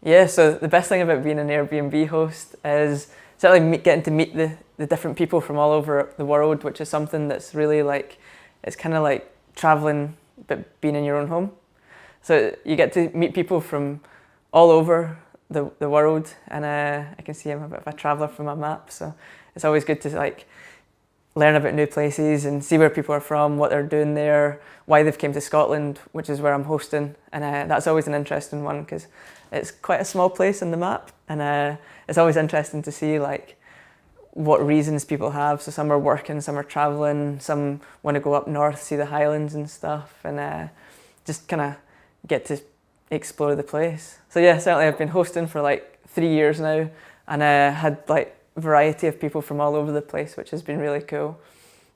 Yeah, so the best thing about being an Airbnb host is certainly getting to meet the different people from all over the world, which is something that's really like, it's kind of like traveling but being in your own home. So you get to meet people from all over the world, and I can see I'm a bit of a traveller from my map, so it's always good to like learn about new places and see where people are from, what they're doing there, why they've came to Scotland, which is where I'm hosting, and that's always an interesting one because it's quite a small place in the map, and it's always interesting to see like what reasons people have. So some are working, some are travelling, some want to go up north, see the Highlands and stuff, and just kind of get to explore the place. So yeah, certainly I've been hosting for like 3 years now, and had like a variety of people from all over the place, which has been really cool.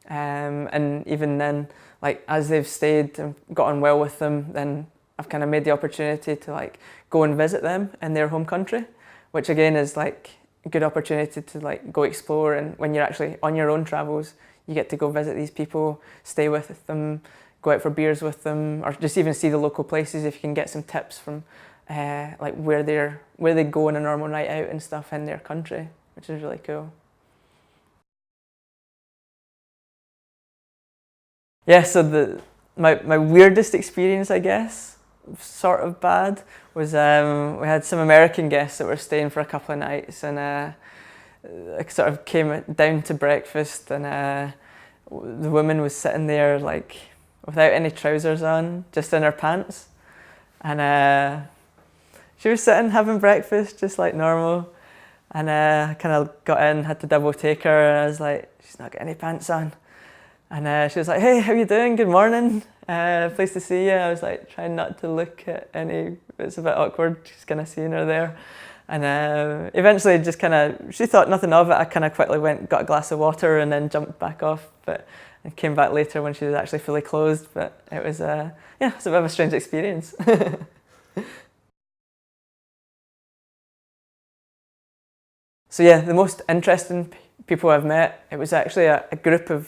And even then, like as they've stayed and got on well with them, then I've kind of made the opportunity to like go and visit them in their home country, which again is like a good opportunity to like go explore. And when you're actually on your own travels, you get to go visit these people, stay with them, go out for beers with them, or just even see the local places if you can get some tips from like where they go on a normal night out and stuff in their country, which is really cool. Yeah, so my weirdest experience, I guess, sort of bad, was we had some American guests that were staying for a couple of nights, and I sort of came down to breakfast, and the woman was sitting there like without any trousers on, just in her pants, and she was sitting having breakfast just like normal, and I kind of got in, had to double take her, and I was like, she's not got any pants on. And she was like, hey, how you doing? Good morning. Pleased to see you. I was like trying not to look at any, it's a bit awkward just kind of seeing her there. And eventually just kind of, she thought nothing of it. I kind of quickly went, got a glass of water and then jumped back off. But I came back later when she was actually fully closed. But it was, yeah, it's a bit of a strange experience. So yeah, the most interesting people I've met, it was actually a group of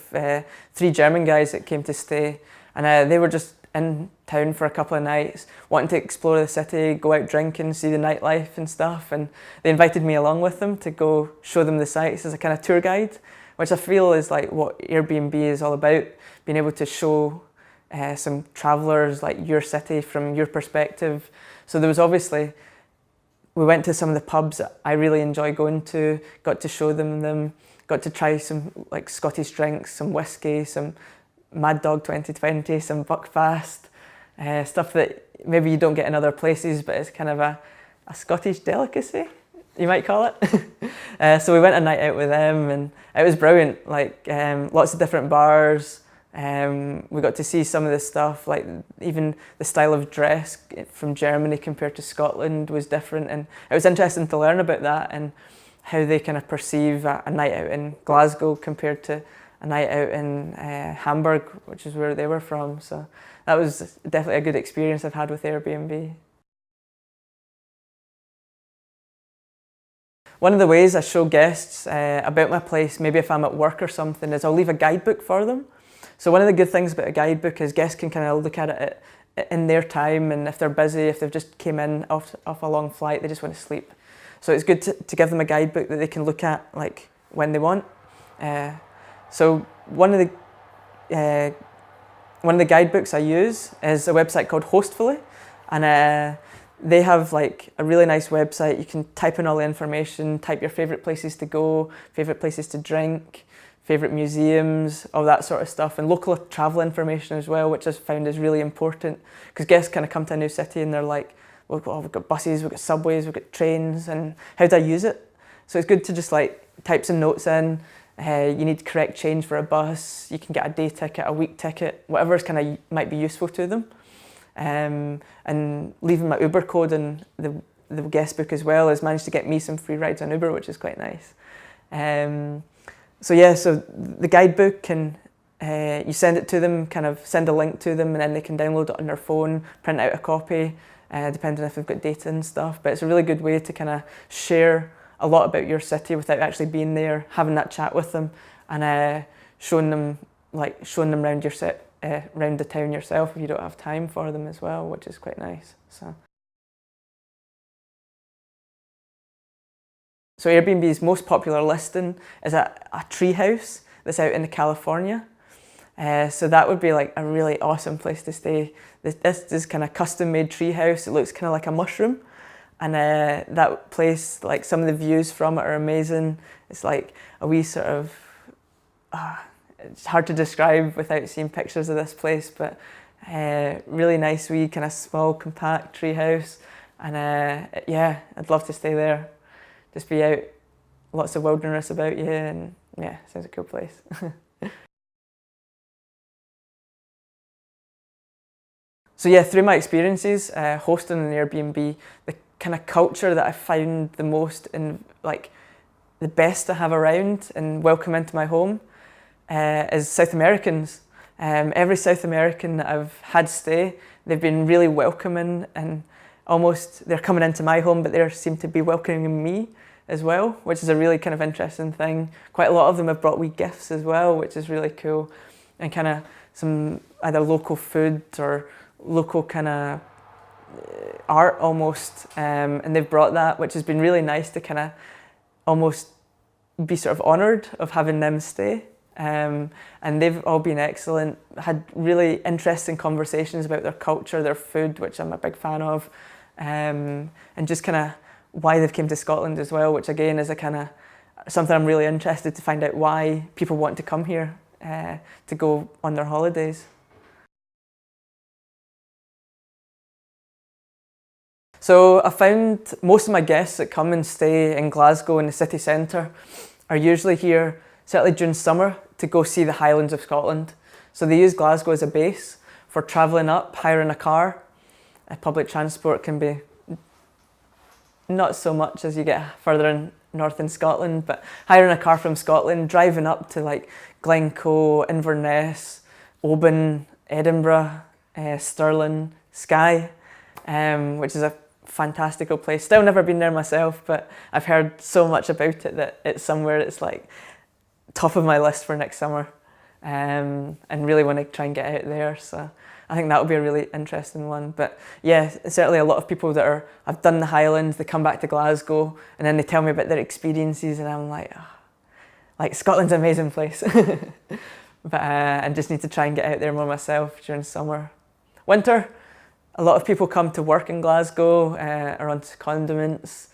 3 German guys that came to stay, and they were just in town for a couple of nights, wanting to explore the city, go out drinking, see the nightlife and stuff, and they invited me along with them to go show them the sights as a kind of tour guide, which I feel is like what Airbnb is all about, being able to show some travellers like your city from your perspective. So there was obviously, we went to some of the pubs that I really enjoy going to, got to show them, got to try some like Scottish drinks, some whiskey, some Mad Dog 2020, some Buckfast, stuff that maybe you don't get in other places, but it's kind of a Scottish delicacy, you might call it. So we went a night out with them, and it was brilliant, like lots of different bars. We got to see some of the stuff, like even the style of dress from Germany compared to Scotland was different, and it was interesting to learn about that and how they kind of perceive a night out in Glasgow compared to a night out in Hamburg, which is where they were from. So that was definitely a good experience I've had with Airbnb. One of the ways I show guests about my place, maybe if I'm at work or something, is I'll leave a guidebook for them. So one of the good things about a guidebook is guests can kind of look at it in their time, and if they're busy, if they've just came in off a long flight, they just want to sleep. So it's good to give them a guidebook that they can look at like when they want. So one of the guidebooks I use is a website called Hostfully, and they have like a really nice website. You can type in all the information, type your favourite places to go, favourite places to drink, favourite museums, all that sort of stuff, and local travel information as well, which I've found is really important because guests kind of come to a new city and they're like, well, we've got buses, we've got subways, we've got trains, and how do I use it? So it's good to just like type some notes in. You need correct change for a bus, you can get a day ticket, a week ticket, whatever's kind of might be useful to them. And leaving my Uber code in the guest book as well has managed to get me some free rides on Uber, which is quite nice. So yeah, so the guidebook can, you send it to them, kind of send a link to them, and then they can download it on their phone, print out a copy, depending if they've got data and stuff. But it's a really good way to kind of share a lot about your city without actually being there, having that chat with them, and showing them around your around the town yourself if you don't have time for them as well, which is quite nice. So. So Airbnb's most popular listing is a tree house that's out in California. So that would be like a really awesome place to stay. This kind of custom-made tree house. It looks kind of like a mushroom. And that place, like some of the views from it are amazing. It's like a wee sort of, it's hard to describe without seeing pictures of this place, but really nice wee kind of small compact tree house. And yeah, I'd love to stay there. Just be out, lots of wilderness about you, and yeah, sounds a cool place. So yeah, through my experiences hosting an Airbnb, the kind of culture that I found the most and like the best to have around and welcome into my home is South Americans. Every South American that I've had stay, they've been really welcoming, and almost they're coming into my home, but they seem to be welcoming me as well, which is a really kind of interesting thing. Quite a lot of them have brought wee gifts as well, which is really cool, and kind of some either local food or local kind of art almost, and they've brought that, which has been really nice to kind of almost be sort of honoured of having them stay. And they've all been excellent, had really interesting conversations about their culture, their food, which I'm a big fan of, and just kind of why they've came to Scotland as well, which again is a kind of something I'm really interested to find out why people want to come here to go on their holidays. So I found most of my guests that come and stay in Glasgow in the city centre are usually here, certainly during summer, to go see the Highlands of Scotland. So they use Glasgow as a base for travelling up, hiring a car. Public transport can be not so much as you get further in north in Scotland, but hiring a car from Scotland, driving up to like Glencoe, Inverness, Oban, Edinburgh, Stirling, Skye, which is a fantastical place. Still never been there myself, but I've heard so much about it that it's somewhere that's like top of my list for next summer, and really want to try and get out there. So I think that will be a really interesting one. But yeah, certainly a lot of people that have done the Highlands, they come back to Glasgow and then they tell me about their experiences, and I'm like, oh, like Scotland's an amazing place. But I just need to try and get out there more myself during summer. Winter, a lot of people come to work in Glasgow or on condiments,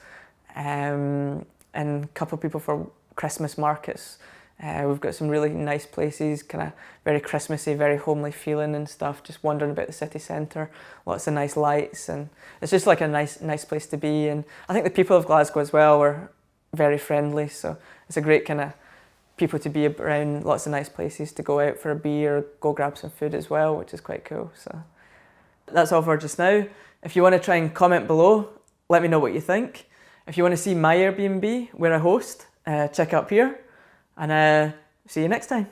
and a couple of people for Christmas markets. We've got some really nice places, kind of very Christmassy, very homely feeling and stuff, just wandering about the city centre, lots of nice lights, and it's just like a nice place to be. And I think the people of Glasgow as well are very friendly, so it's a great kind of people to be around, lots of nice places to go out for a beer, go grab some food as well, which is quite cool. So that's all for just now. If you want to try and comment below, let me know what you think. If you want to see my Airbnb where I host, check up here, and see you next time.